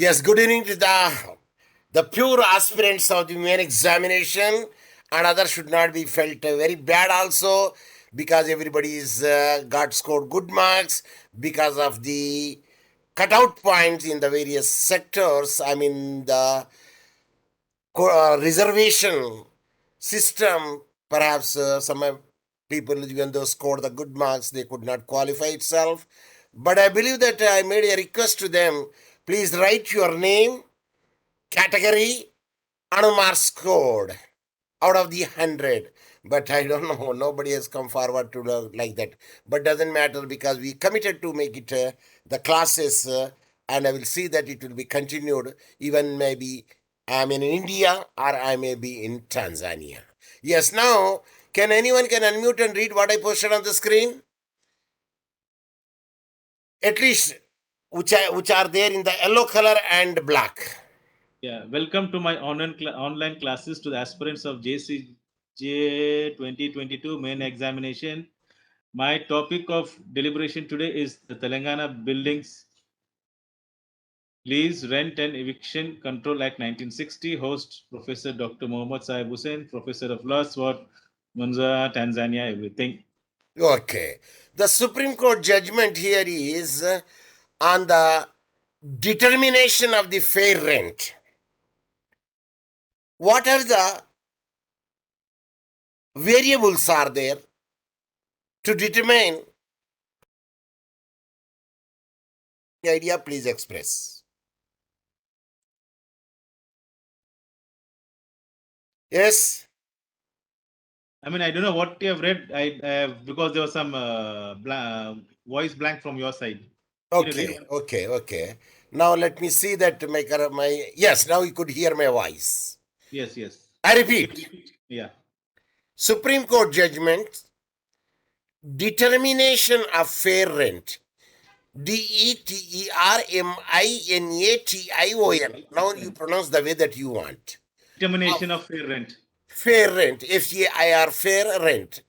Yes, good evening to the pure aspirants of the main examination, and others should not be felt very bad also because everybody is got scored good marks because of the cutout points in the various sectors. I mean the reservation system. Perhaps some people, even though scored the good marks, they could not qualify itself. But I believe that I made a request to them. Please write your name, category, and mark scored out of the 100. But I don't know, nobody has come forward to like that. But doesn't matter because we committed to make it the classes, and I will see that it will be continued. Even maybe I'm in India or I may be in Tanzania. Yes, now can anyone can unmute and read what I posted on the screen? At least which are there in the yellow color and black. Yeah, welcome to my online classes to the aspirants of JCJ 2022 main examination. My topic of deliberation today is the Telangana Buildings Lease, Rent and Eviction Control Act 1960. Host Professor Dr. Mohammed Saheb Hussain, Professor of Law, Swat, Munza, Tanzania, everything. Okay. The Supreme Court judgment here is on the determination of the fair rent. What are the variables are there to determine the idea? Please express. Yes. I mean, I don't know what you have read. Because there was some voice blank from your side. Okay. Now let me see that my yes. Now you could hear my voice. Yes. I repeat. Yeah. Supreme Court judgment, determination of fair rent. DETERMINATION. Now you pronounce the way that you want. Determination of fair rent. Fair rent. FAIR, fair rent.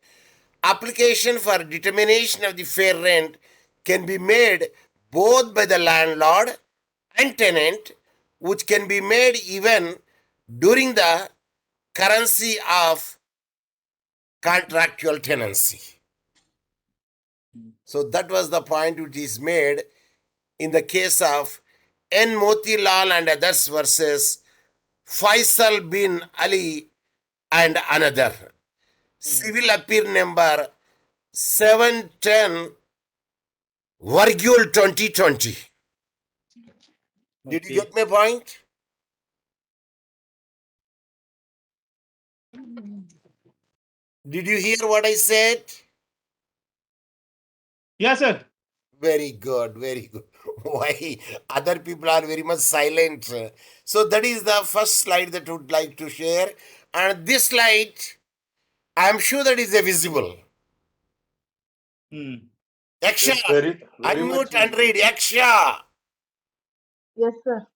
Application for determination of the fair rent can be made both by the landlord and tenant, which can be made even during the currency of contractual tenancy. So that was the point which is made in the case of N. Motilal and others versus Faisal bin Ali and another. Civil appeal number 710 Virgule 2020. Did you get my point? Did you hear what I said? Yes, sir. Very good. Why? Other people are very much silent. So that is the first slide that I would like to share. And this slide, I am sure that is visible. Yaksha, unmute and read. Yaksha. Yes, sir.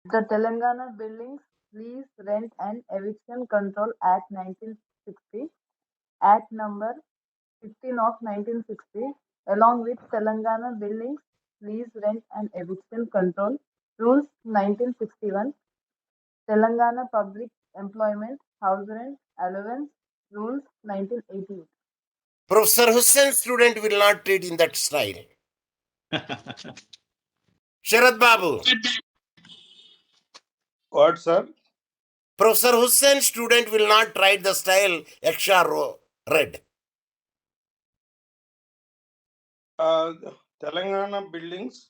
The Telangana Buildings, Lease, Rent and Eviction Control Act 1960, Act number 15 of 1960, along with Telangana Buildings, Lease, Rent and Eviction Control Rules 1961, Telangana Public Employment, House Rent, Allowance Rules 1988. Professor Hussain student will not read in that style. Sharad Babu. What, sir? Professor Hussain student will not write the style Yaksha read. Telangana Buildings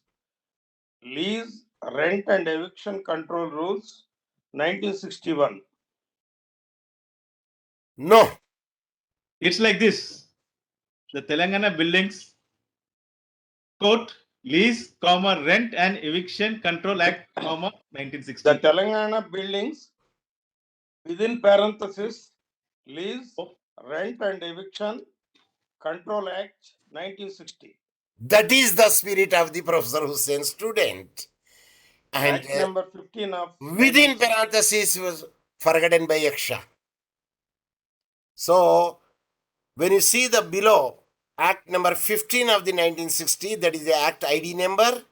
Lease, Rent and Eviction Control Rules 1961. No. It's like this. The Telangana Buildings Code, Lease, Rent and Eviction Control Act, 1960. The Telangana Buildings, within parenthesis, Lease, Rent and Eviction Control Act 1960. That is the spirit of the Professor Hussain student. And Act number 15 of within parenthesis was forgotten by Yaksha. So when you see the below Act number 15 of the 1960, that is the Act ID number.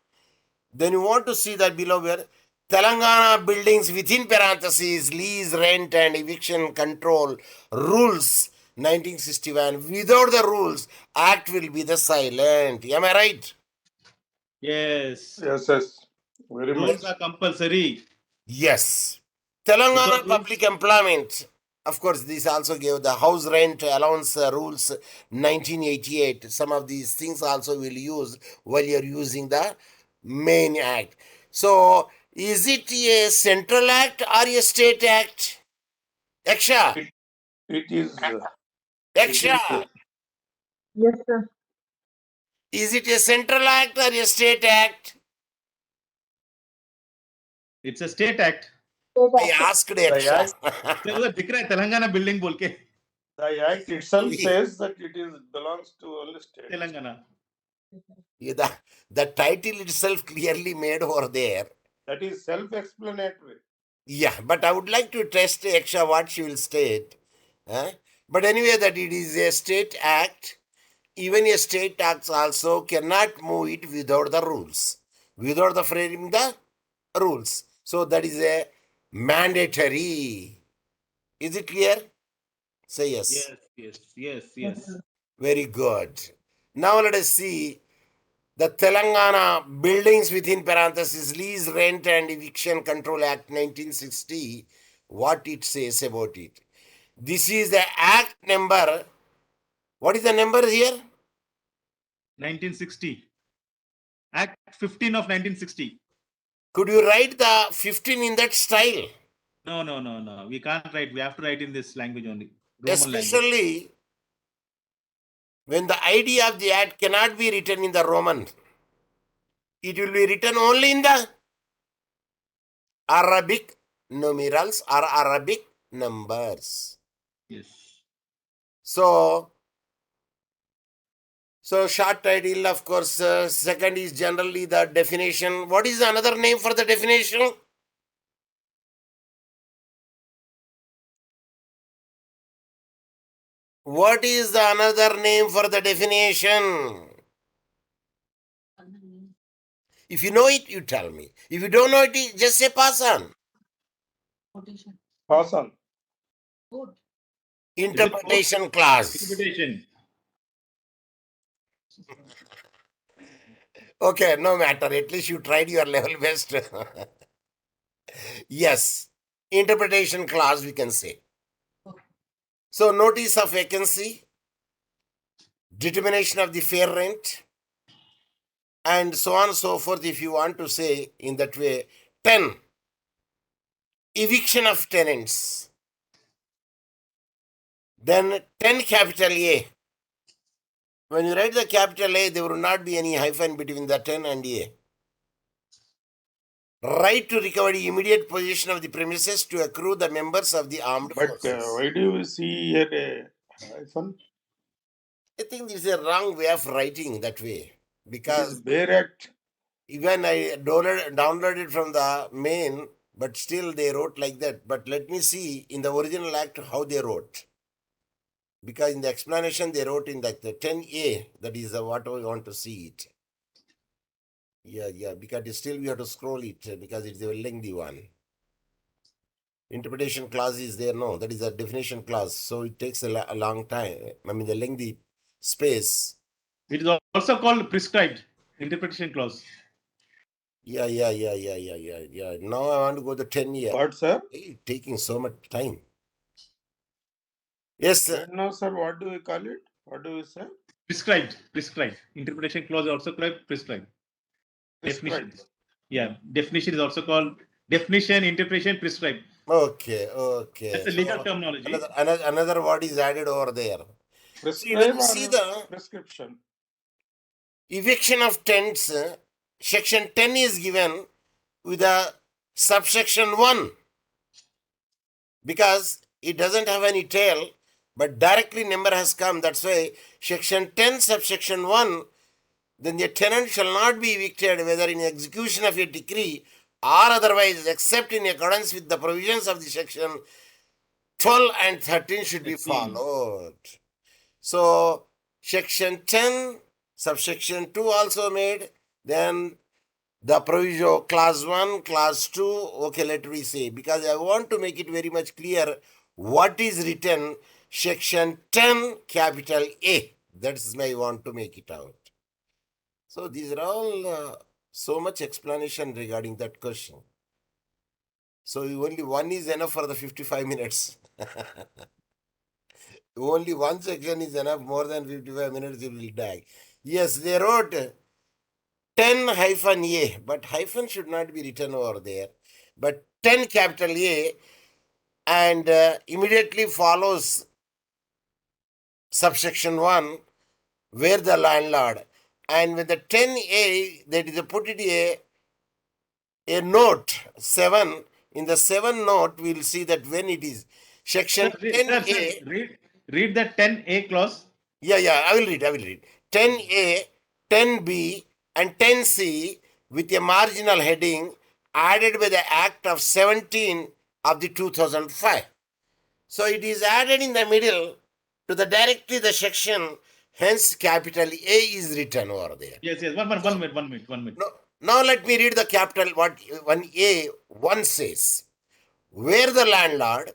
Then you want to see that below where Telangana buildings within parentheses, lease, rent, and eviction control rules 1961. Without the rules, act will be the silent. Am I right? Yes. Yes, yes. Very Rules much. are compulsory. Yes. Telangana Without rules, public employment. Of course, this also gave the house rent allowance rules 1988. Some of these things also will use while you're using the main act. So, is it a central act or a state act? Yaksha, It is. It is. Yaksha, Yes, sir. is it a central act or a state act? it's a state act. I asked Yaksha. act- ये उधर दिख रहा है Telangana building बोल के The act itself says that it is belongs to only state. Telangana. The title itself clearly made over there. That is self-explanatory. Yeah, but I would like to test Yaksha what she will state. But anyway, that it is a state act. Even a state act also cannot move it without the rules, without the framing the rules. So that is a mandatory. Is it clear? Say yes. Yes, yes, yes, yes. Very good. Now let us see the Telangana Buildings within parentheses Lease, Rent and Eviction Control Act 1960, what it says about it. This is the act number. What is the number here? 1960. Act 15 of 1960. Could you write the 15 in that style? No, no, no, no. We can't write. We have to write in this language only. Roman language. Especially when the idea of the act cannot be written in the Roman. It will be written only in the Arabic numerals or Arabic numbers. Yes. So short title, of course. Second is generally the definition. What is another name for the definition? What is the another name for the definition? If you know it, you tell me. If you don't know it, just say pass on. Pass on. Interpretation clause. Interpretation. Okay, no matter. At least you tried your level best. Yes. Interpretation clause, we can say. So, notice of vacancy, determination of the fair rent, and so on and so forth, if you want to say in that way. 10. Eviction of tenants. Then 10 capital A. When you write the capital A, there will not be any hyphen between the 10 and A. Right to recover the immediate possession of the premises to accrue the members of the armed But forces. why do you see here a hyphen? I think this is a wrong way of writing that way. It is Because bare act. even I downloaded from the main, but still they wrote like that. But let me see in the original act how they wrote. Because in the explanation they wrote in the 10A, that is what we want to see it. Yeah, because still we have to scroll it because it's a lengthy one. Interpretation clause is there, no, that is a definition clause. So it takes a long time. I mean, the lengthy space. It is also called prescribed interpretation clause. Yeah. Now I want to go to 10 year. What, sir? Hey, taking so much time. Yes, sir. Right now, sir, what do we call it? What do we say? Prescribed. Interpretation clause also called prescribed. Definition. Prescribed. Yeah. Definition is also called definition, interpretation, prescribed. Okay. That's a legal So, terminology. another word is added over there. See, Prescribe when you or see the prescription? eviction of tenants, section 10 is given with a subsection 1 because it doesn't have any tail, but directly number has come. That's why section 10 subsection 1, then the tenant shall not be evicted whether in execution of a decree or otherwise except in accordance with the provisions of the section 12 and 13 should be 13. followed. So section 10 subsection 2 also made, then The proviso class 1, class 2, okay, let me say, because I want to make it very much clear what is written section 10 capital A. That's why I want to make it out. So these are all so much explanation regarding that question. So only one is enough for the 55 minutes. Only one section is enough, more than 55 minutes you will die. Yes, they wrote 10-A, but hyphen should not be written over there. But 10 capital A, and immediately follows subsection 1, where the landlord. And with the 10A, that is put it a note 7. In the 7 note, we will see that when it is section Sir, 10A. read the 10A clause. Yeah, I will read. 10A, 10B, and 10C with a marginal heading added by the Act of 17 of the 2005. So it is added in the middle to the directly the section, hence capital A is written over there. Yes. One minute. Now let me read the capital what 1A 1 says. Where the landlord,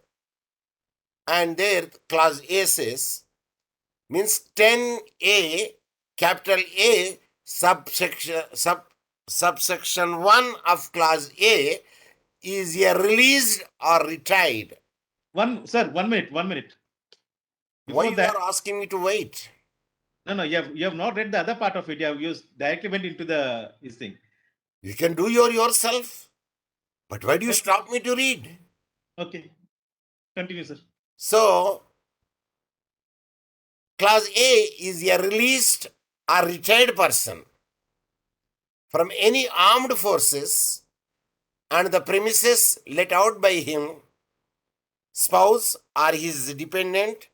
and there clause A says, means 10A, capital A, subsection 1 of clause A is a released or retired. One minute. Why Before you that, are asking me to wait? no, you have not read the other part of it. You have used directly went into this thing. You can do yourself. But why do you stop me to read? Okay, continue, sir. So, clause A is a released or retired person from any armed forces and the premises let out by him, spouse or his dependent,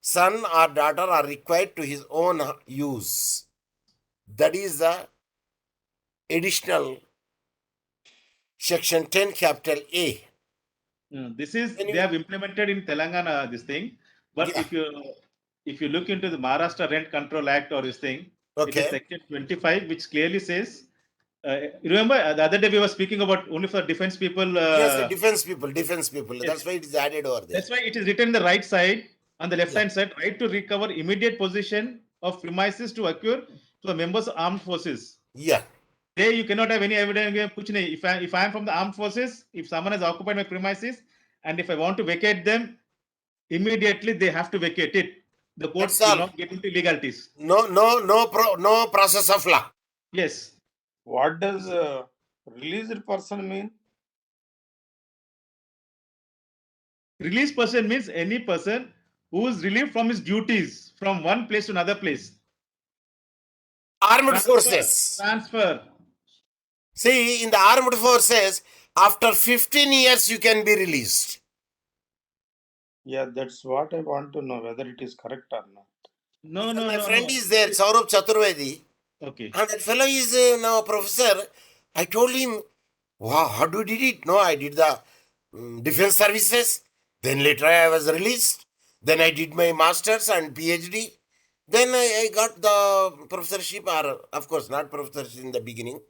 son or daughter are required to his own use. That is the additional section 10 capital A. This is they have implemented in Telangana this thing, but Yeah. if you look into the Maharashtra Rent Control Act or this thing, it is Okay. section 25 which clearly says. Remember the other day we were speaking about only for defense people. Yes, the defense people. Yes. That's why it is added over there. That's why it is written in the right side, on the left Yeah. hand side, right to recover immediate possession of premises to occur to the members of armed forces. Yeah. There you cannot have any evidence. If I am from the armed forces, if someone has occupied my premises, and if I want to vacate them, immediately they have to vacate it. The court That's will all. not get into legalities. No process of law. Yes. What does released person mean? Released person means any person who is relieved from his duties from one place to another place. Armed forces. Transfer. See, in the armed forces, after 15 years, you can be released. Yeah, that's what I want to know, whether it is correct or not. No. My friend is there, Saurabh Chaturvedi. Okay. And that fellow is now a professor. I told him, wow, how do you did it? No, I did the defense services. Then later I was released. Then I did my master's and PhD. Then I got the professorship, or of course not professorship in the beginning.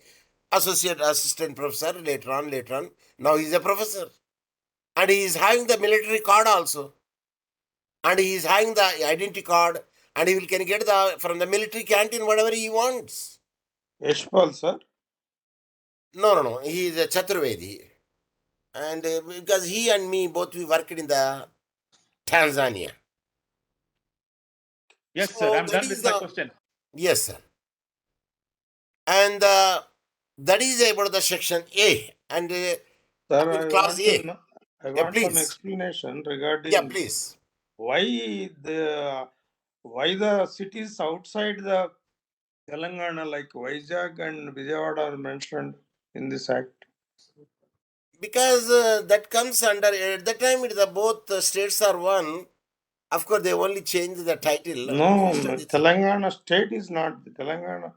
Associate assistant professor later on. Now he's a professor. And he is having the military card also. And he is having the identity card. And he can get from the military canteen whatever he wants. Yashpal, sir? No. He is a Chaturvedi. And because he and me both we worked in the Tanzania. Yes, So sir. I'm that done is with my question. Yes, sir. And that is about the section A. And Sir, I clause want A. to know. I Yeah, want some please. explanation regarding Yeah, please. why the cities outside the Telangana like Vizag and Vijayawada are mentioned in this act. Because that comes under, at that time, it is both states are one. Of course, they only changed the title. No, Most of the Telangana state is not Telangana.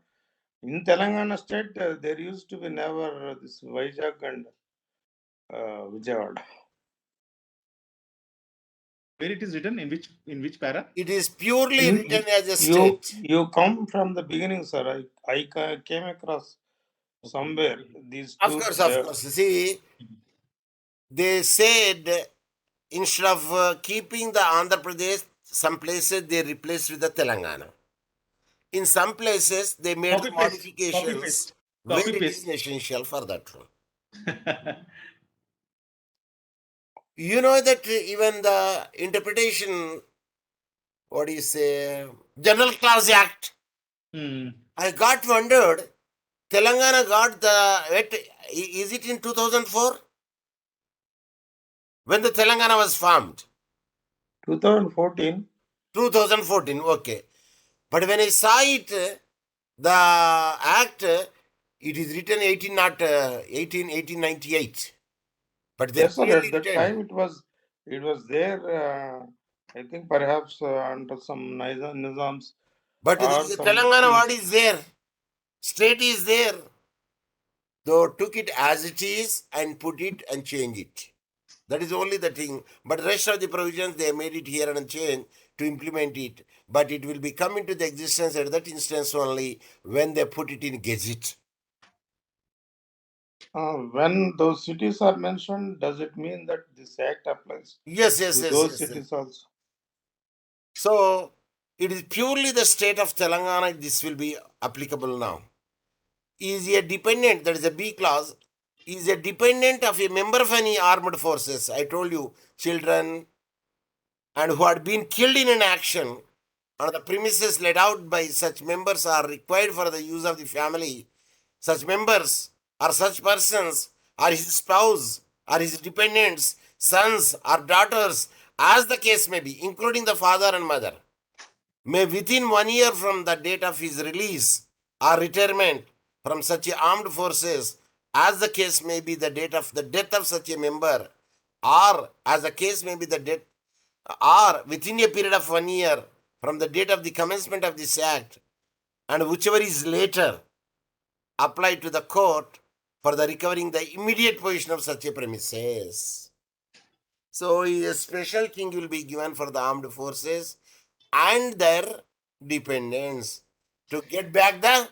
In Telangana state, there used to be never this Vizag and Vijayawada. Where it is written, in which para? It is purely written as a You state. come from the beginning, sir. I came across somewhere. These Of two, course, of course. See, they said instead of keeping the Andhra Pradesh, some places they replaced with the Telangana. In some places, they made Copy the paste. Copy modifications paste. where Copy it is paste. essential for that one. You know that even the interpretation, what do you say, General Clause Act, Hmm. I got wondered, Telangana got is it in 2004? When the Telangana was formed? 2014. 2014, okay. But when I saw it, the act, it is written 1898. But they Yes, sir. clearly At that written. time, it was there. I think perhaps under some nizams But there or is a some Telangana, what kings. is there? State is there. Though took it as it is and put it and change it. That is only the thing. But rest of the provisions they made it here and change to implement it. But it will be come into the existence at that instance only when they put it in Gazette. When those cities are mentioned, does it mean that this act applies Yes, yes, to yes, those yes. cities also? So it is purely the state of Telangana. This will be applicable now. Is a dependent, that is a B clause, is a dependent of a member of any armed forces. I told you, children and who had been killed in an action on the premises let out by such members are required for the use of the family. Such members or such persons are his spouse or his dependents, sons or daughters, as the case may be, including the father and mother, may within 1 year from the date of his release or retirement from such a armed forces, as the case may be the date of the death of such a member, or as the case may be the death, or within a period of 1 year from the date of the commencement of this act, and whichever is later, apply to the court for the recovering the immediate possession of such a premises. So a special king will be given for the armed forces and their dependents to get back the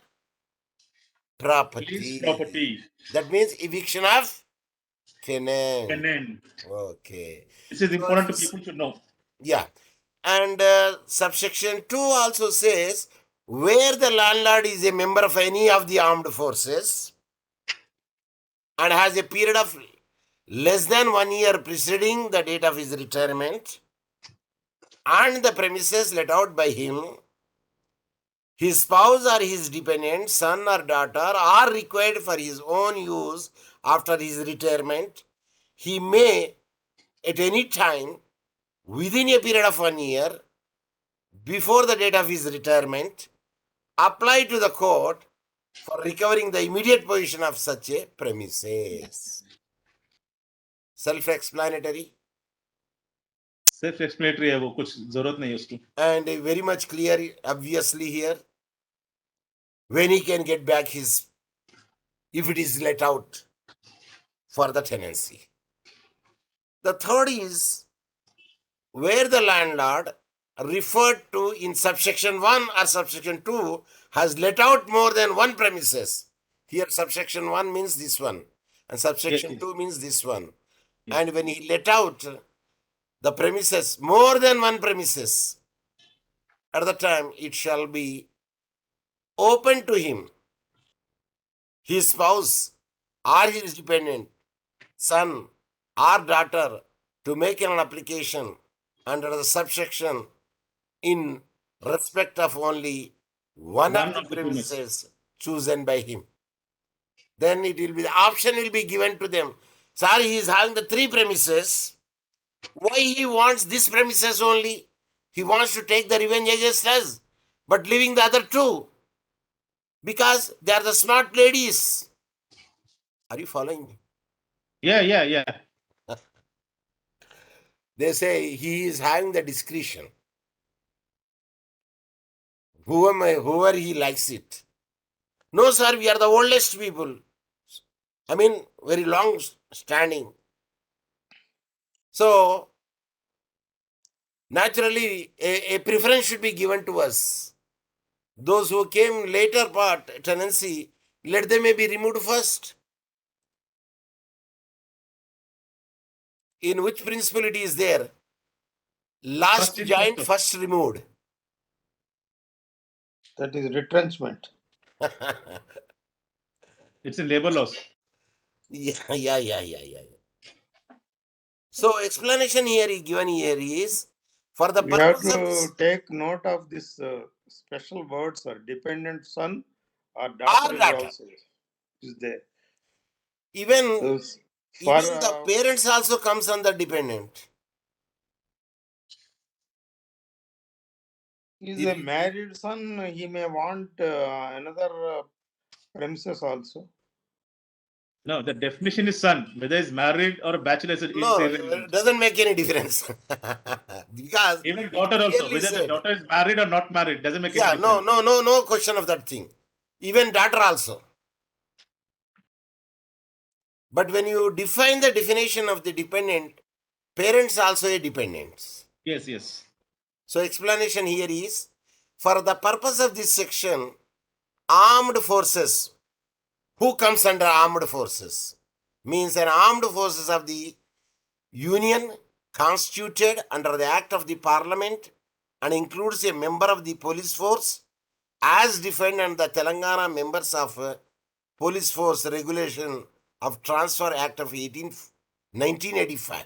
Lease property. property. That means eviction of tenant. Tenant. Okay. This is So, important to people to know. yeah. And subsection 2 also says where the landlord is a member of any of the armed forces and has a period of less than 1 year preceding the date of his retirement and the premises let out by him, his spouse or his dependent, son or daughter, are required for his own use after his retirement, he may at any time within a period of 1 year before the date of his retirement apply to the court for recovering the immediate possession of such a premises. Self-explanatory self explanatory है वो, कुछ जरूरत नहीं है उसकी. and very much clear obviously here when he can get back his, if it is let out for the tenancy. The third is where the landlord referred to in subsection 1 or subsection 2 has let out more than one premises. Here subsection 1 means this one and subsection Yes. 2 means this one. Yes. And when he let out the premises, more than one premises, at the time it shall be open to him, his spouse or his dependent, son or daughter, to make an application under the subsection in respect of only one of the premises chosen by him. Then it will be, the option will be given to them. Sorry, he is having the 3 premises. Why he wants this premises only? He wants to take the revenge against us, but leaving the other 2 because they are the smart ladies. Are you following me? Yeah. They say he is having the discretion. Whoever he likes it. No, sir, we are the oldest people. I mean, very long standing. So, naturally, a preference should be given to us. Those who came later part, tenancy, Let them may be removed first. In which principle it is there? Last First in, joined, first out. first removed. That is retrenchment. It's in labor laws. Yeah. So explanation here is given here is for the You have purpose of this to take note of this special words or dependent son or or daughter is daughter. also is there. Even So for the parents also comes under dependent. is a married son, he may want another premises also. No, the definition is son. Whether he's married or a bachelor is No, it irrelevant. doesn't make any difference. Because Even it daughter also. clearly Whether the said. daughter is married or not married doesn't make any Yeah, difference. no question of that thing. Even daughter also. But when you define the definition of the dependent, parents also a dependents. Yes. So explanation here is, for the purpose of this section, armed forces, who comes under armed forces? Means an armed forces of the Union constituted under the Act of the Parliament and includes a member of the police force as defined under the Telangana Members of Police Force Regulation of Transfer Act of 1985.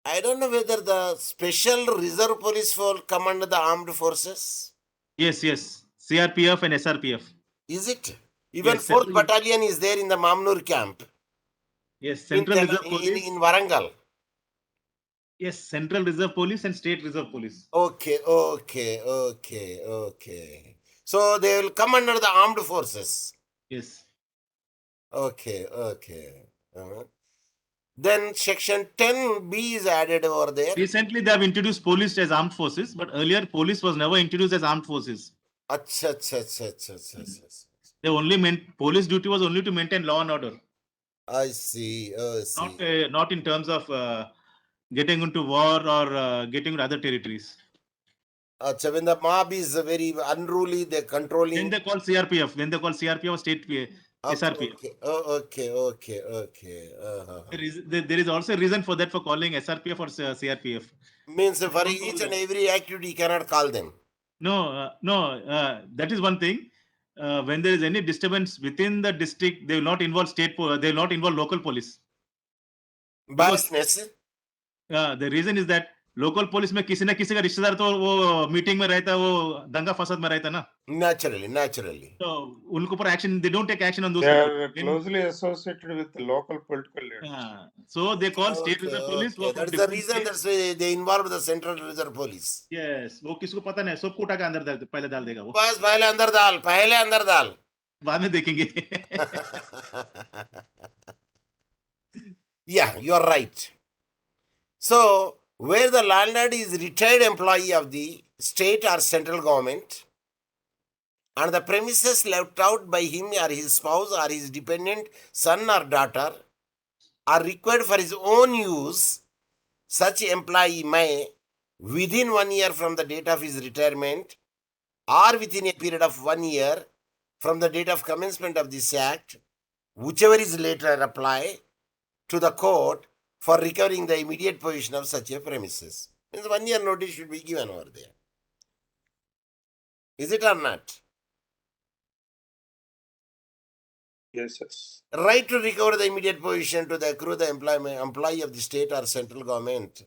I don't know whether the Special Reserve Police Force come under the armed forces. Yes. CRPF and SRPF. Is it? Even Yes, 4th Battalion is there in the Mamnur camp. Yes, Central Reserve in Police. Warangal. Yes, Central Reserve Police and State Reserve Police. Okay. So they will come under the armed forces. Yes. Okay. Then section 10B is added over there. Recently, they have introduced police as armed forces, but earlier police was never introduced as armed forces. Acha. They only meant police duty was only to maintain law and order. I see. Not in terms of getting into war or getting into other territories. Acha, when the mob is very unruly, they're controlling. Then they call CRPF. Then they call CRPF or state SRPF. Okay. There is also a reason for that, for calling SRPF or CRPF. Means for each and every activity, you cannot call them. No. That is one thing. When there is any disturbance within the district, they will not involve they will not involve local police. Biasness. The reason is that local police में किसी ना किसी का रिश्तेदार तो वो meeting में रहता है, वो दंगा फसाद में रहता है ना. Naturally. So उनको ऊपर action, they don't take action on those They people. are closely associated with the local political leaders. So they call state reserve police. That's the reason. That's why they involve the Central Reserve Police. Yes, वो किसको पता नहीं, सबको उठा के अंदर पहले डाल देगा वो. बस पहले अंदर डाल. बाद में देखेंगे. Yeah, you are right. So, where the landlord is retired employee of the state or central government, and the premises left out by him or his spouse or his dependent son or daughter are required for his own use, such employee may, within 1 year from the date of his retirement, or within a period of 1 year from the date of commencement of this act, whichever is later, apply to the court for recovering the immediate possession of such a premises. Means 1 year notice should be given over there. Is it or not? Yes. Right to recover the immediate possession to the accrue the employee of the state or central government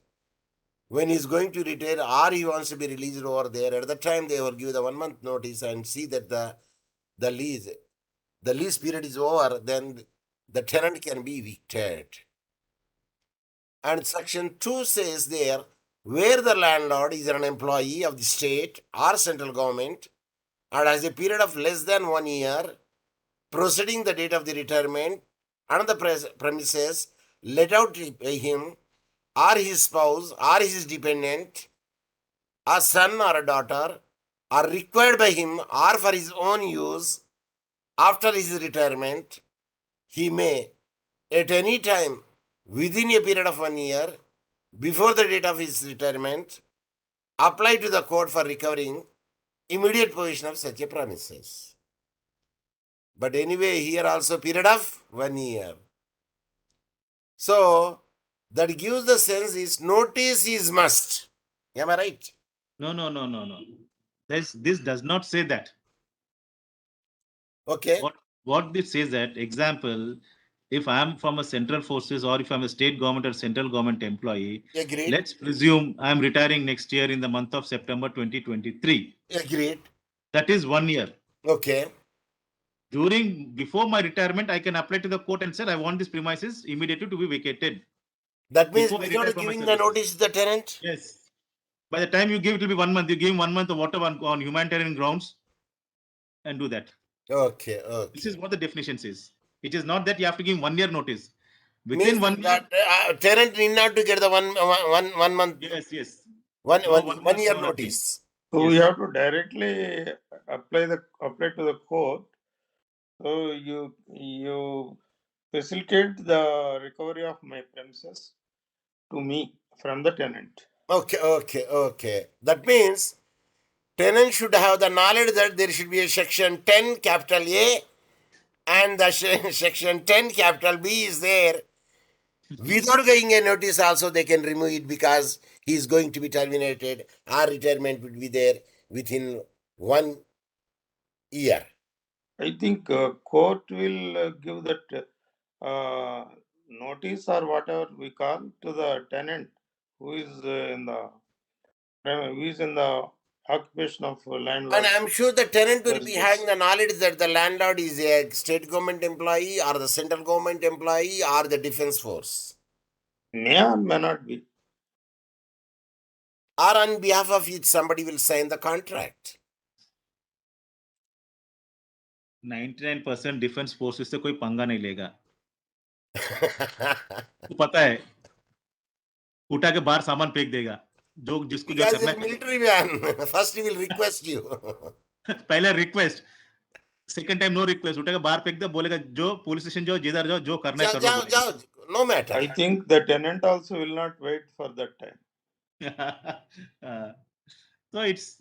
when he is going to retire or he wants to be released over there. At the time they will give the 1 month notice and see that the lease period is over, then the tenant can be evicted. And section 2 says there, where the landlord is an employee of the state or central government and has a period of less than 1 year preceding the date of the retirement and the premises let out by him or his spouse or his dependent, a son or a daughter, are required by him or for his own use after his retirement, he may at any time within a period of 1 year before the date of his retirement apply to the court for recovering immediate possession of such a premises. But anyway, here also period of 1 year. So that gives the sense is notice is must. Am I right? No. This does not say that. Okay. What this says that, example, if I'm from a central forces or if I'm a state government or central government employee, Agreed. let's presume I'm retiring next year in the month of September 2023. Agreed. That is 1 year. Okay. Before my retirement, I can apply to the court and say I want this premises immediately to be vacated. That means Before I retire without from my giving the services. notice to the tenant? Yes. By the time you give, it will be 1 month. You give him 1 month of whatever on humanitarian grounds and do that. Okay. This Okay. is what the definition says. It is not that you have to give 1 year notice. Means Within 1 year. that tenant need not to get the one month. Yes. One No 1 month, year no nothing. notice. So Yes. we have to directly apply to the court. So you facilitate the recovery of my premises to me from the tenant. Okay. That means tenant should have the knowledge that there should be a section 10 capital A and the section 10 capital B is there. Without getting a notice also they can remove it because he is going to be terminated or retirement would be there within 1 year. I think court will give that notice or whatever we call to the tenant who is in the occupation of And landlord. I'm sure the tenant will be Residence. having the knowledge that the landlord is a state government employee or the central government employee or the defense force. May or may not be. Or on behalf of it, somebody will sign the contract. 99% defence forces से कोई पंगा नहीं लेगा. तो पता है उठा के बाहर सामान फेंक देगा. जो जिसको जो Because करना he's a military man. First he will request you. पहला request, second time no request, उठा के बाहर फेंक दे, बोलेगा जो पुलिस स्टेशन जाओ, जिधर जाओ, जो करना है कर लो. Jao, no matter. I think the tenant also will not wait for that time. So it's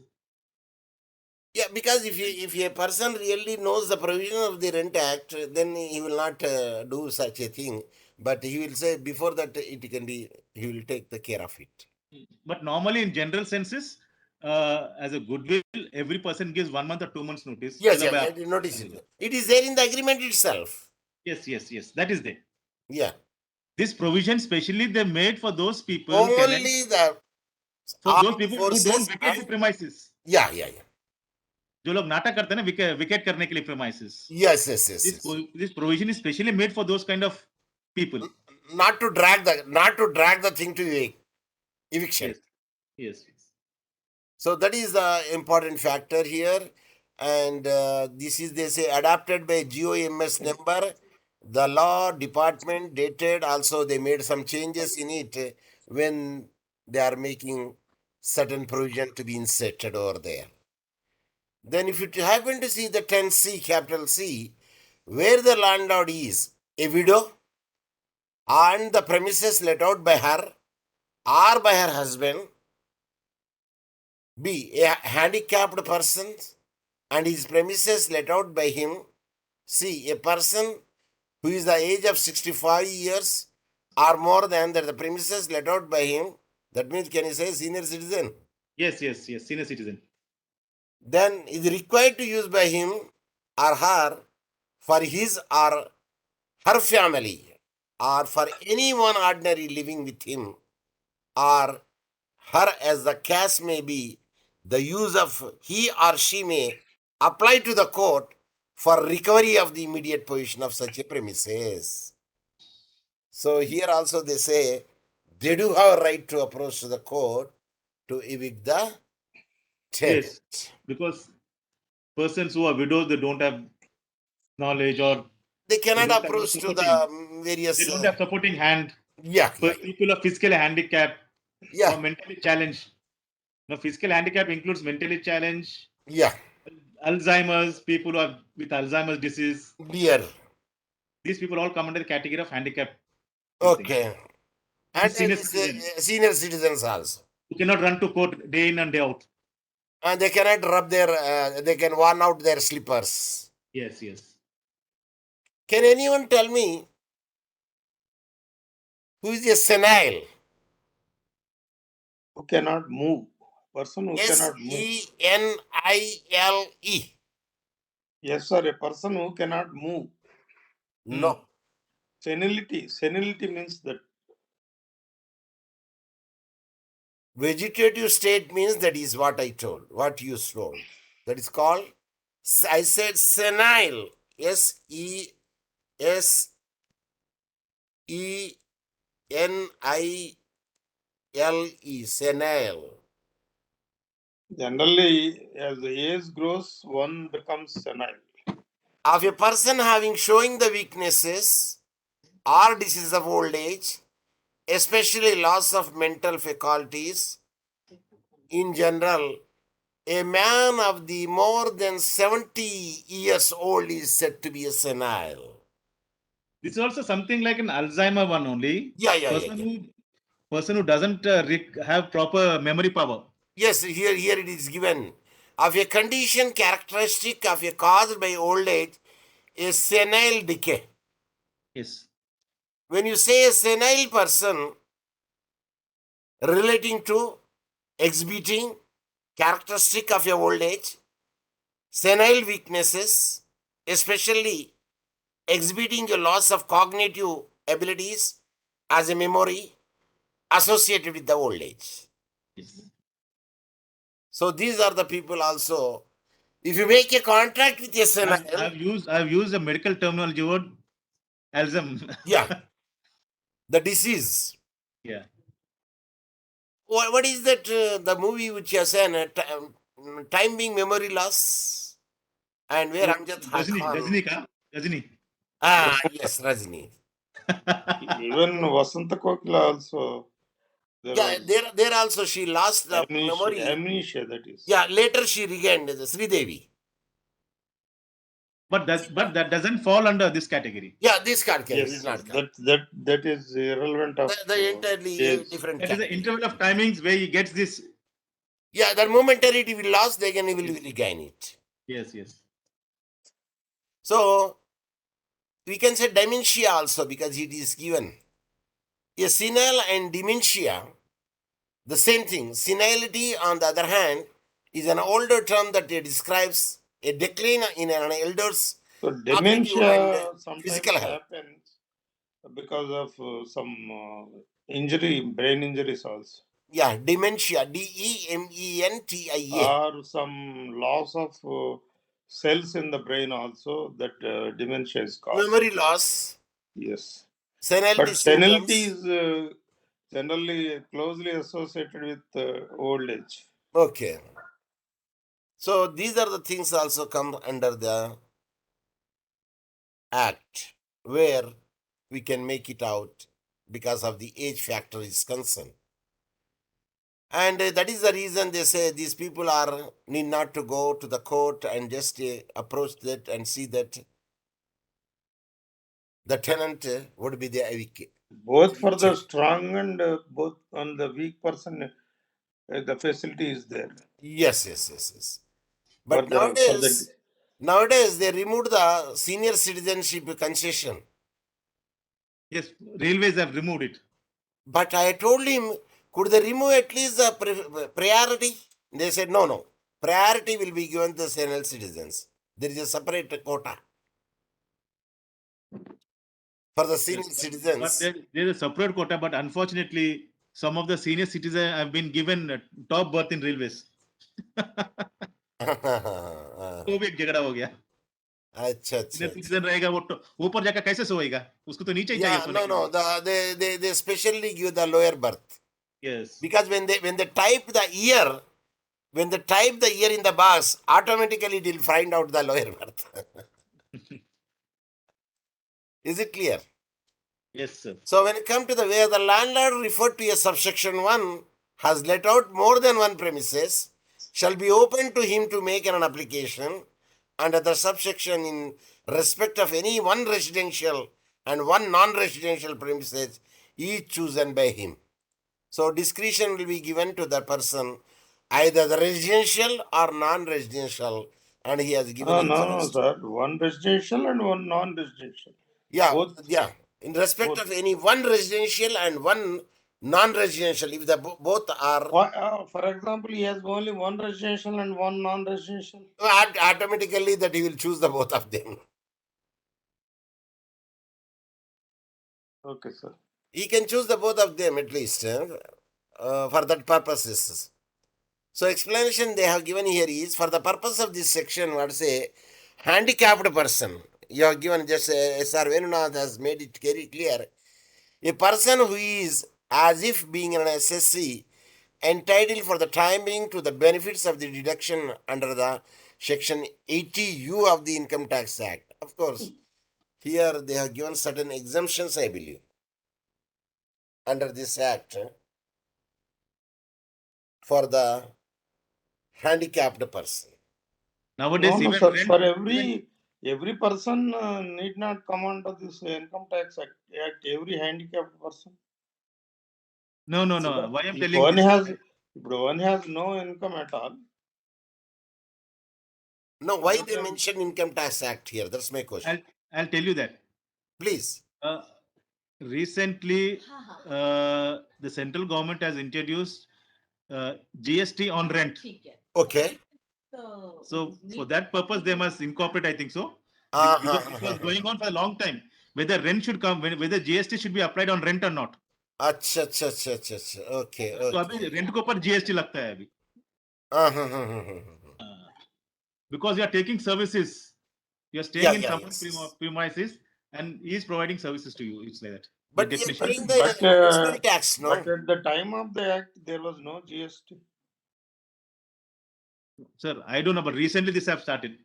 Yeah, because if a person really knows the provision of the Rent Act, then he will not do such a thing. But he will say before that it can be, he will take the care of it. but normally in general senses, as a goodwill, every person gives 1 month or 2 months notice. Yes, Chalo, I did notice it. It is there in the agreement itself. Yes, that is there. Yeah. This provision specially they made for those people, Only the for those armed people who forces don't vacate the and- premises. Yeah. जो लोग नाटक करते हैं ना wicket करने के लिए premises. Yes. This provision is specially made for those kind of people. Not to drag the thing to eviction. Yes. So that is the important factor here. And this is, they say, adopted by GOMS number. The law department dated, also they made some changes in it when they are making certain provision to be inserted over there. Then if you happen to see the 10C, capital C, where the landlord is a widow and the premises let out by her or by her husband, B, a handicapped person and his premises let out by him, C, a person who is the age of 65 years or more than that, the premises let out by him, that means can you say senior citizen? Yes, senior citizen. Then is required to use by him or her for his or her family or for anyone ordinary living with him or her as the case may be, the use of he or she may apply to the court for recovery of the immediate possession of such a premises. So here also they say they do have a right to approach to the court to evict the tenant. Yes, because persons who are widows, they don't have knowledge or They they cannot don't have approach to supporting. the various. They don't have supporting hand. Yeah. People are physically handicapped Yeah. or mentally challenged. Now, physical handicap includes mentally challenged, Yeah. Alzheimer's, people who are with Alzheimer's disease. Dear. These people all come under the category of handicap. Okay. And Senior senior citizens also. You cannot run to court day in and day out. And they cannot rub their, they can worn out their slippers. Yes. Can anyone tell me who is a senile? Who cannot move? Person who cannot move. Senile. Yes, sir. A person who cannot move. No. Senility. Senility means that. Vegetative state means that is what I told, what you told. That is called, I said senile. Senile. Senile. Generally, as the age grows, one becomes senile. Of a person having showing the weaknesses or disease of old age, especially loss of mental faculties in general, a man of the more than 70 years old is said to be a senile. This is also something like an Alzheimer one only. Yeah. Person who doesn't have proper memory power. Yes, here it is given. Of a condition characteristic of a caused by old age, a senile decay. Yes. When you say a senile person relating to exhibiting characteristic of your old age, senile weaknesses, especially exhibiting a loss of cognitive abilities as a memory associated with the old age. Yes. So these are the people also. If you make a contract with a senile, I've used a medical terminology word Alzheimer. yeah, the disease. Yeah. What is that? The movie which you said, time being memory loss, and where Amjad Khan. Rajini. Yes, Rajni. Even Vasanta Kokila also, there Yeah, was there also she lost the amnesia, memory. amnesia, that is. Yeah, later she regained the Sri Devi. But that doesn't fall under this category. Yeah, this card can Yes, is not that is irrelevant of the entirely age. different That is the category. interval of timings where he gets this. Yeah, that momentarily we lost, they can will regain it. Yes. So we can say dementia also because it is given. A senile and dementia, the same thing. Senility, on the other hand, is an older term that describes a decline in an elder's So cognitive and dementia physical sometimes health. happens because of some injury, brain injuries also, Yeah, dementia, Dementia. or some loss of cells in the brain also, that dementia is caused. Memory loss, Yes. senility But senility symptoms. is generally closely associated with old age. Okay. So these are the things also come under the act where we can make it out because of the age factor is concerned. And that is the reason they say these people are need not to go to the court and just approach that and see that the tenant would be the Both for the evicted. strong and both on the weak person, the facility is there. Yes. For But the nowadays they removed the senior citizenship concession. Yes. Railways have removed it. But I told him, could they remove at least the priority? They said, no. Priority will be given to the senile citizens. There is a separate quota for the senior Yes. But citizens. there is a separate quota. But unfortunately, some of the senior citizens have been given top berth in railways. तो भी एक झगड़ा हो गया. अच्छा. Senior citizen रहेगा वो ऊपर जाकर कैसे सोएगा? उसको तो नीचे ही चाहिए Yeah, सोने के no. They specially give the lower berth. Yes. Because when they type the year, when they type the year in the box, automatically it will find out the lower berth. Is it clear? Yes, sir. So when it comes to the where the landlord referred to a subsection 1 has let out more than one premises, shall be open to him to make an application under the subsection in respect of any one residential and one non-residential premises, each chosen by him. So discretion will be given to the person, either the residential or non-residential and he has given No, reasons. sir. One residential and one non-residential. Yeah, Both. yeah. In respect Both. of any one residential and one non-residential, if the both are For example, he has only one residential and one non-residential. automatically that he will choose the both of them. Okay, sir. He can choose the both of them at least for that purposes. So explanation they have given here is for the purpose of this section, what say handicapped person. You have given just S.R. Venunath has made it very clear. A person who is as if being an SSC entitled for the time being to the benefits of the deduction under the section 80U of the Income Tax Act. Of course, here they have given certain exemptions, I believe, under this act for the handicapped person. Nowadays, No, even sir. rent, For even, every person need not come under this income tax act. Every handicapped person. no. Because Why I'm if telling this? one has no income at all. No, why they mention Income Tax Act here? That's my question. I'll tell you that. Please. Recently, the central government has introduced GST on rent. Okay. So for that purpose, they must incorporate, I think so, because it was going on for a long time. Whether rent should come, whether GST should be applied on rent or not. अच्छा अच्छा अच्छा अच्छा अच्छा okay तो अभी okay rent के ऊपर GST लगता है अभी. Because you are taking services, you are staying in someone's yes. premises, and he is providing services to you. It's like that. The But you are definition. paying the additional tax, no? But at the time of the act, there was no GST. Sir, I don't know, but recently this have started.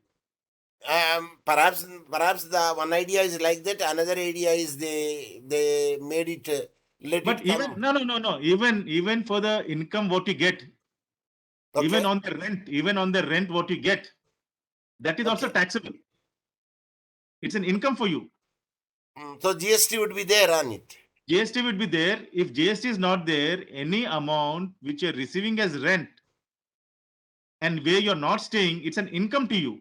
Perhaps the one idea is like that. Another idea is they made it But it even come. no. Even for the income what you get, Okay. even on the rent what you get, that is also taxable. It's an income for you. So GST would be there on it. GST would be there. If GST is not there, any amount which you're receiving as rent and where you're not staying, it's an income to you.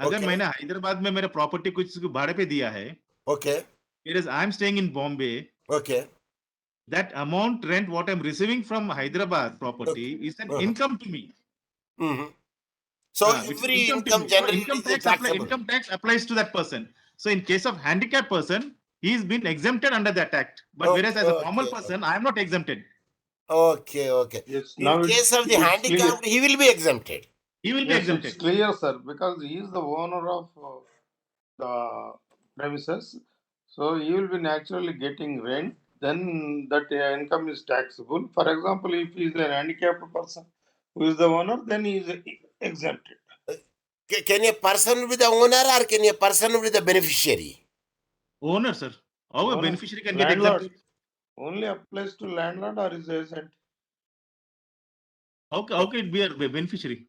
अगर मैंने हैदराबाद में मेरा property कुछ भाड़े पे दिया है, okay, whereas I'm staying in Bombay, okay, that amount rent what I'm receiving from Hyderabad property is an income to me. So It's every income to income me. So generally is taxable. income tax applies to that person. So in case of handicapped person, he's been exempted under that act. But whereas as a normal person, I am not exempted. Okay. Yes, In now case of the it's clear. handicapped, he will be exempted. He will be Yes, exempted. it's clear, sir, because he is the owner of the premises. So he will be naturally getting rent. Then that income is taxable. For example, if he is a handicapped person who is the owner, then he is exempted. Can a person be the owner or can a person be the beneficiary? Owner, sir. How a Owner, beneficiary can get landlord, exempted? only applies to landlord or his agent. How can it be a beneficiary?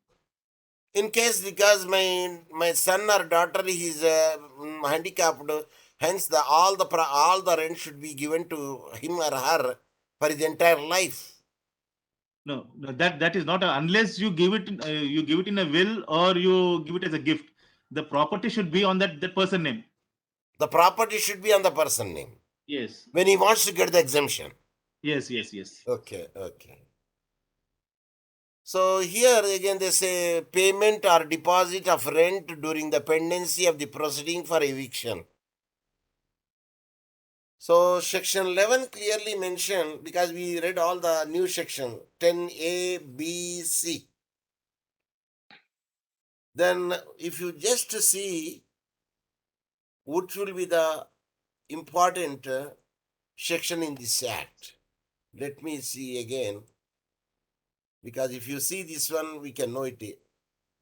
In case because my son or daughter is handicapped, hence all the rent should be given to him or her for his entire life. No, that is not unless you give it in a will or you give it as a gift. The property should be on that person name. The property should be on the person name. Yes. When he wants to get the exemption. Yes. Okay. So here again they say payment or deposit of rent during the pendency of the proceeding for eviction. So section 11 clearly mentioned, because we read all the new section 10A, B, C. Then if you just see what will be the important section in this act. Let me see again. Because if you see this one, we can know it.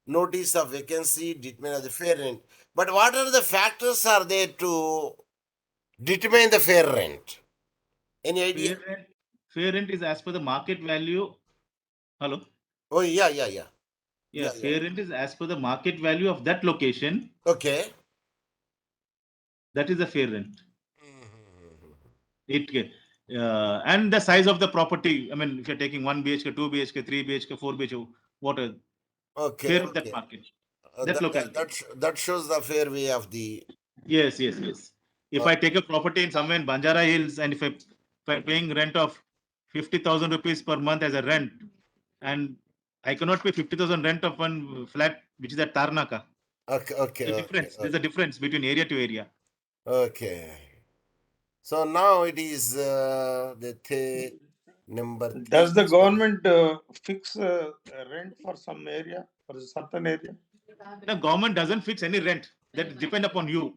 Notice of vacancy, determine the fair rent. But what are the factors are there to determine the fair rent? Any idea? Fair rent is as per the market value. Hello? Oh, yeah. Yeah, fair rent is as per the market value of that location. Okay. That is the fair rent. And the size of the property. I mean, if you're taking 1 BHK, 2 BHK, 3 BHK, 4 BHK, what are Okay. fair of that market. that locality. that shows the fairway of the. Yes, yes, yes. If I take a property in somewhere in Banjara Hills, and if I'm paying rent of 50,000 rupees per month as a rent, and I cannot pay 50,000 rent of one flat which is at Tarnaka. Okay, okay, The okay, difference. There's a okay. difference between area to area. Okay. So now it is number Does 3. the government fix rent for some area, for a certain area? The government doesn't fix any rent. That depend upon you.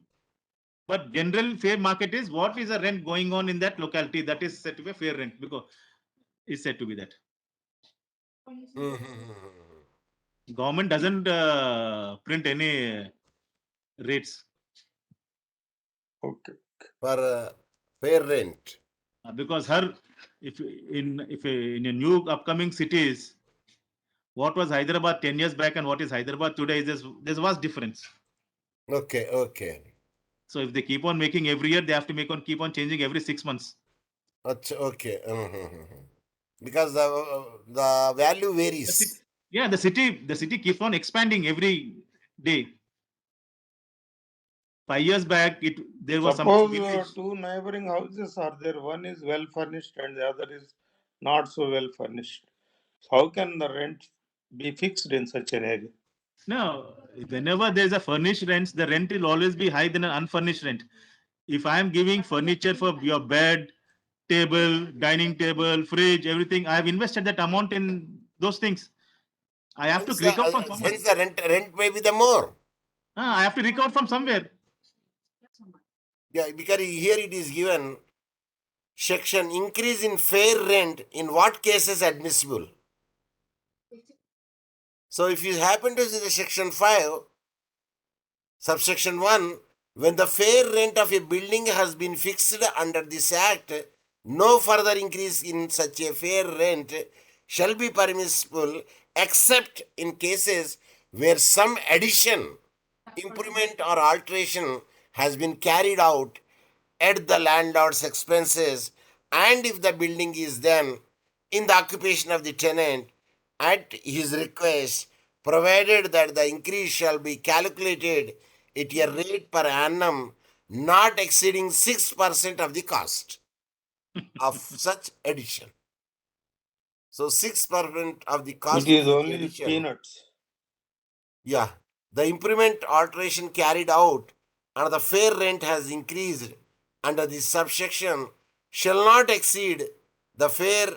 But general fair market is what is the rent going on in that locality, that is said to be a fair rent, because it's said to be that. Government doesn't print any rates. Okay. For fair rent. Because if in a new upcoming cities, what was Hyderabad 10 years back and what is Hyderabad today, there's vast difference. Okay, okay. So if they keep on making every year, they have to keep on changing every 6 months. Okay. Because the value varies. The city keeps on expanding every day. 5 years back, there was some Suppose village. two neighboring houses are there. One is well furnished and the other is not so well furnished. How can the rent be fixed in such an area? No, whenever there's a furnished rent, the rent will always be higher than an unfurnished rent. If I am giving furniture for your bed, table, dining table, fridge, everything, I have invested that amount in those things. I have to recover from someone. Hence the rent may be the more. I have to recover from somewhere. Yeah, because here it is given section increase in fair rent in what cases admissible. So if you happen to see the section 5, subsection 1, when the fair rent of a building has been fixed under this act, no further increase in such a fair rent shall be permissible except in cases where some addition, improvement or alteration has been carried out at the landlord's expenses, and if the building is then in the occupation of the tenant at his request, provided that the increase shall be calculated at a rate per annum not exceeding 6% of the cost of such addition. So 6% of the It cost of is such only addition. peanuts. Yeah, the improvement alteration carried out and the fair rent has increased under this subsection shall not exceed the fair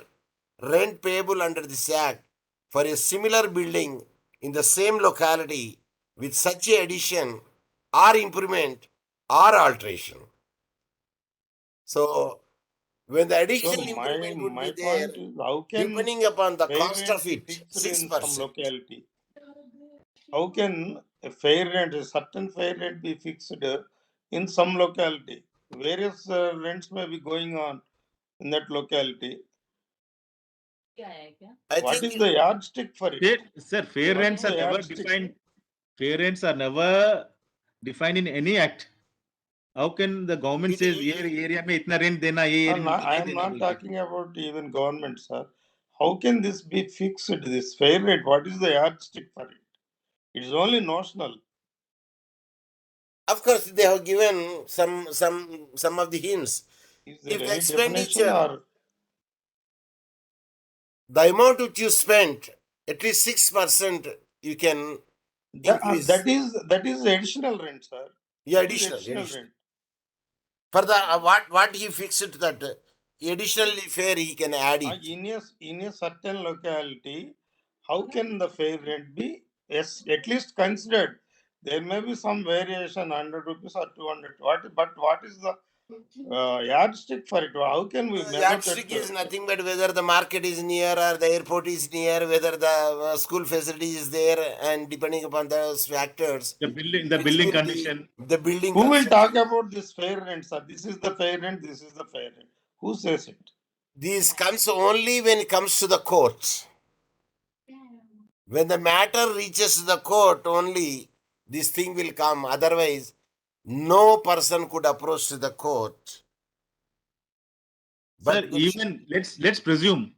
rent payable under this act for a similar building in the same locality with such a addition or improvement or alteration. So when the So additional improvement would be my there, point is, how can depending upon the fair cost rent of be it, fixed in some 6%. locality? How can a fair rent, a certain fair rent be fixed in some locality? Various rents may be going on in that locality. I What think is the yardstick for it? Sir, fair What rents is are the never yardstick? defined. Fair rents are never defined in any act. How can the government it, says ये area में इतना rent देना, ये area में I नहीं am देना not बोल के? talking about even government, sir. How can this be fixed, this fair rate? What is the yardstick for it? It is only notional. of course, they have given some of the hints. Is there If the any definition expenditure, or the amount which you spent, at least 6% you can increase. that is additional rent, sir? Yeah, That is additional. additional rent. For the what he fixed that additionally fair he can add it. In a certain locality, how can the fair rent be at least considered? There may be some variation, 100 rupees or 200. What is the yardstick for it? How can we measure Yardstick that? is nothing but whether the market is near or the airport is near, whether the school facility is there, and depending upon those factors, The which building will be condition. the building Who will talk construction. about this fair rent, sir? This is the fair rent. This is the fair rent. Who says it? This comes only when it comes to the courts. When the matter reaches the court, only this thing will come. Otherwise, no person could approach to the court. Sir, But even let's presume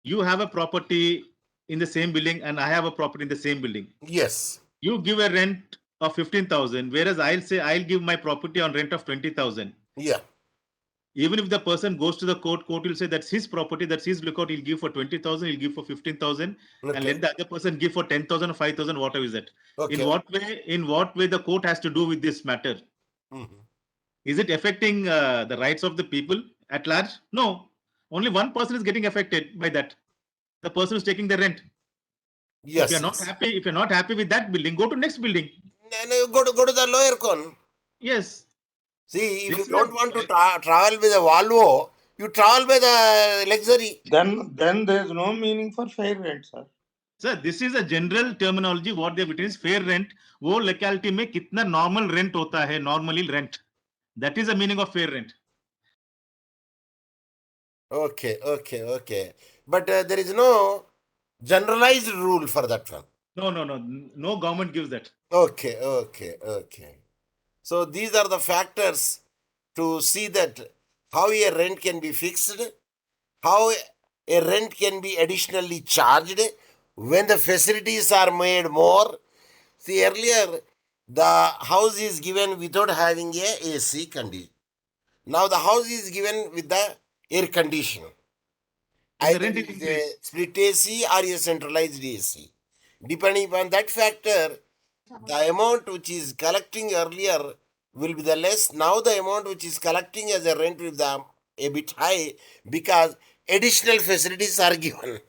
you have a property in the same building and I have a property in the same building. yes, You give a rent of 15,000, whereas I'll say I'll give my property on rent of 20,000. Yeah. Even if the person goes to the court will say that's his property, that's his lookout. He'll give for 20,000, he'll give for 15,000, and Okay. let the other person give for 10,000 or 5,000, whatever is that. In Okay. what way? In what way the court has to do with this matter? Mhm. Is it affecting the rights of the people at large? No. Only one person is getting affected by that. The person who's taking the rent. If you're Yes. not Yes. happy, if you're not happy with that building, go to next building. And you go to the lower con. Yes. See, if you This is don't want to travel with a Volvo, you travel with a luxury. Then there is no meaning for fair rent, sir. Sir, this is a general terminology. What they've written is fair rent. वो locality में कितना normal rent होता है, normally rent. That is the meaning of fair rent. Okay, okay, okay. But there is no generalized rule for that one. No government gives that. Okay, okay, okay. So these are the factors to see that how a rent can be fixed, how a rent can be additionally charged when the facilities are made more. See, earlier the house is given without having a AC condition. Now the house is given with the air condition. And the Either rent it is is a increased. split AC or a centralized AC. Depending upon that factor, the amount which is collecting earlier will be the less. Now the amount which is collecting as a rent will be a bit high because additional facilities are given.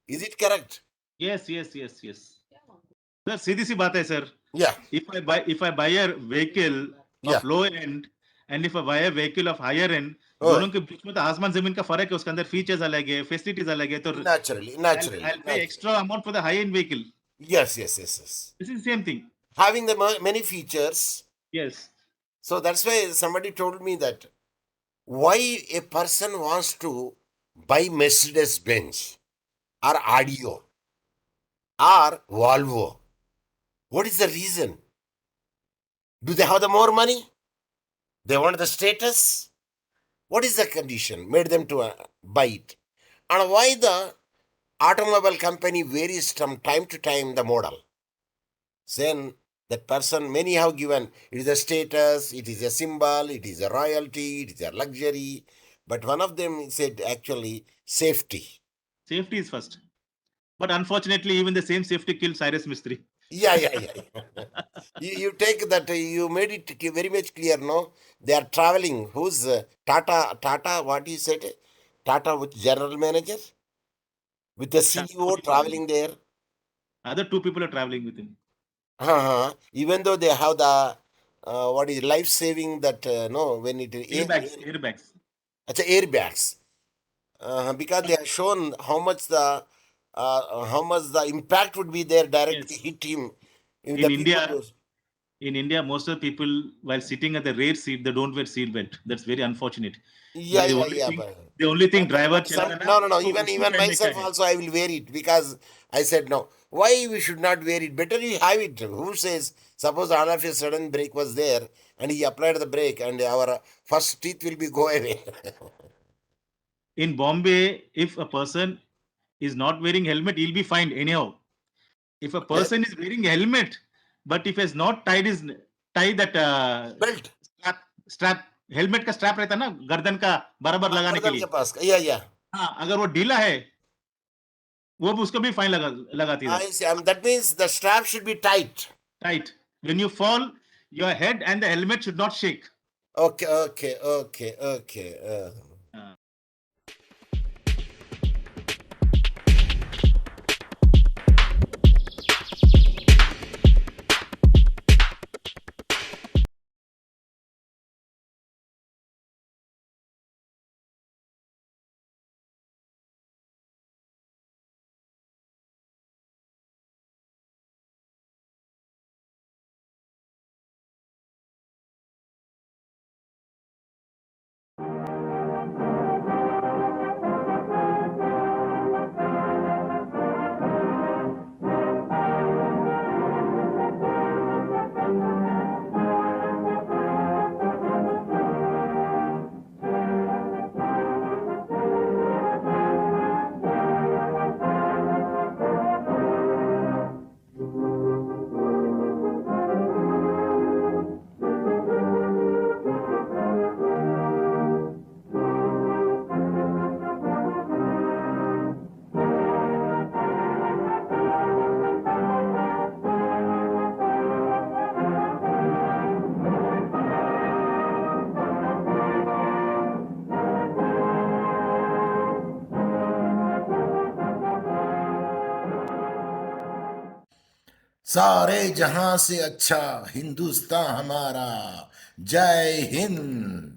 Is it correct? Yes. Sir, सीधी सी बात है, sir. Yeah, If I buy a vehicle yeah. of low end and if I buy a vehicle of higher end, Oh, दोनों के बीच में तो आसमान जमीन का फर्क है. उसके अंदर फीचर्स अलग है, फैसिलिटीज अलग है. तो naturally, naturally, I'll pay naturally. extra amount for the high end vehicle. Yes, yes, yes, yes. This is the same thing. Having the many features. Yes. So that's why somebody told me that why a person wants to buy Mercedes Benz or Audio or Volvo. What is the reason? Do they have the more money? They want the status? What is the condition made them to buy it? And why the automobile company varies from time to time the model? Then that person, many have given it is a status, it is a symbol, it is a royalty, it is a luxury. But one of them said actually safety. Safety is first. But unfortunately, even the same safety killed Cyrus Mistry. Yeah. You take that, you made it very much clear, no? They are traveling. Who's Tata, what you said? Tata with general manager? With the CEO traveling there? Other two people are traveling with him. Even though they have the, what is life saving that, no, when it Airbags. it's airbags. Because they have shown how much the impact would be there directly Yes. hit him. If In the people India, goes. in India, most of the people, while sitting at the rear seat, they don't wear seat belt. That's very unfortunate. Yeah, The yeah, only yeah. thing, the only thing driver But चला some रहा ना, no. उसको Even पहनने का myself है. also I will wear it because I said no. Why we should not wear it? Better you have it. Who says? Suppose all of a sudden brake was there and he applied the brake and our first teeth will be go away. In Bombay, if a person is not wearing helmet, he'll be fined anyhow. If a Okay. person is wearing helmet, but if he has not tied that Belt. strap helmet का strap रहता है ना गर्दन का बराबर लगाने के गर्दन के लिए. पास. Yeah. हाँ, अगर वो ढीला है, वो भी उसको भी फाइन लगाती है. I see. That means the strap should be tight. Tight. When you fall, your head and the helmet should not shake. Okay. Uh, सारे जहां से अच्छा हिंदुस्तान हमारा। जय हिंद।